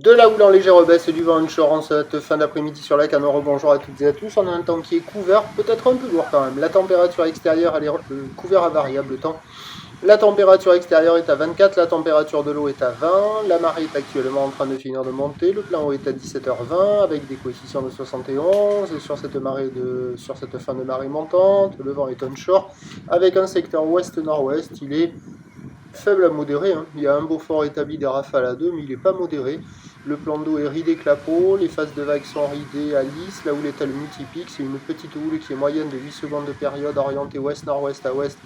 De la houle en légère baisse, du vent onshore en cette fin d'après-midi sur la Canore. Bonjour à toutes et à tous. On a un temps qui est couvert, peut-être un peu lourd quand même. La température extérieure, elle est couvert à variable temps. La température extérieure est à 24, la température de l'eau est à 20, la marée est actuellement en train de finir de monter, le plan eau est à 17h20 avec des coefficients de 71 et sur cette fin de marée montante, le vent est onshore avec un secteur ouest-nord-ouest, il est faible à modéré, hein. Il y a un Beaufort établi des rafales à 2, mais il n'est pas modéré. Le plan d'eau est ridé clapot, les phases de vagues sont ridées à lisse, la houle est à multipique, c'est une petite houle qui est moyenne de 8 secondes de période orientée ouest-nord-ouest à ouest,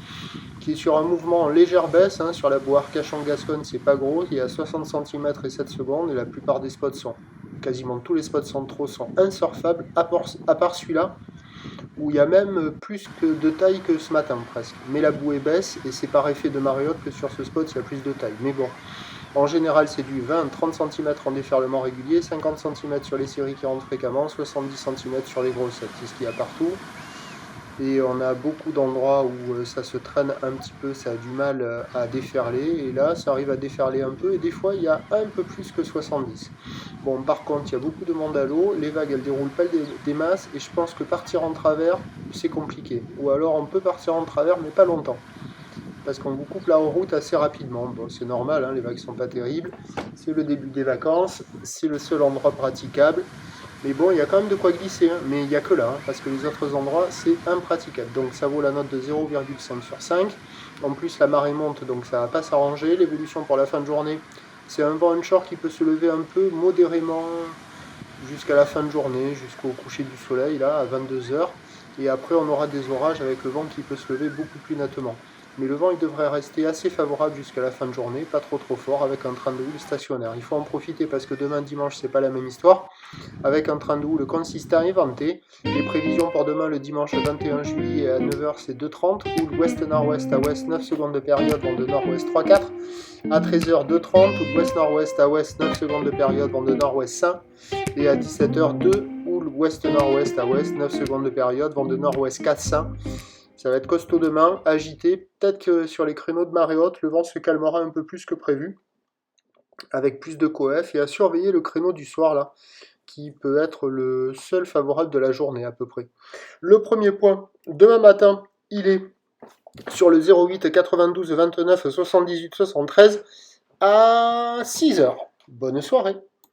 qui est sur un mouvement en légère baisse, hein. Sur la boue Arcachon-Gascogne, c'est pas gros, il y a 60 cm et 7 secondes, et la plupart des spots quasiment tous les spots centraux sont insurfables, à part celui-là, où il y a même plus que de taille que ce matin presque. Mais la bouée baisse et c'est par effet de marée haute que sur ce spot il y a plus de taille. Mais bon, en général c'est du 20-30 cm en déferlement régulier, 50 cm sur les séries qui rentrent fréquemment, 70 cm sur les grossettes, c'est ce qu'il y a partout. Et on a beaucoup d'endroits où ça se traîne un petit peu, ça a du mal à déferler, et là ça arrive à déferler un peu, et des fois il y a un peu plus que 70. Bon, par contre il y a beaucoup de monde à l'eau, les vagues elles déroulent pas des masses, et je pense que partir en travers c'est compliqué. Ou alors on peut partir en travers mais pas longtemps, parce qu'on vous coupe la route assez rapidement. Bon, c'est normal, hein, les vagues sont pas terribles, c'est le début des vacances, c'est le seul endroit praticable. Mais bon, il y a quand même de quoi glisser, hein. Mais il n'y a que là, hein, parce que les autres endroits, c'est impraticable. Donc ça vaut la note de 0,5 sur 5. En plus, la marée monte, donc ça ne va pas s'arranger. L'évolution pour la fin de journée, c'est un vent onshore qui peut se lever un peu modérément jusqu'à la fin de journée, jusqu'au coucher du soleil, là, à 22h. Et après, on aura des orages avec le vent qui peut se lever beaucoup plus nettement. Mais le vent il devrait rester assez favorable jusqu'à la fin de journée, pas trop fort, avec un train de houle stationnaire. Il faut en profiter parce que demain dimanche c'est pas la même histoire, avec un train de houle consistant inventé. Les prévisions pour demain le dimanche 21 juillet à 9h c'est 2,30, houle ouest-nord-ouest à ouest 9 secondes de période, vent de nord-ouest 3,4. À 13h 2,30, houle ouest-nord-ouest à ouest 9 secondes de période, vent de nord-ouest 5. Et à 17h 2, houle ouest-nord-ouest à ouest 9 secondes de période, vent de nord-ouest 4,5. Ça va être costaud demain, agité. Peut-être que sur les créneaux de marée haute, le vent se calmera un peu plus que prévu, avec plus de coef, et à surveiller le créneau du soir là, qui peut être le seul favorable de la journée à peu près. Le premier point, demain matin, il est sur le 08 92 29 78 73 à 6h. Bonne soirée.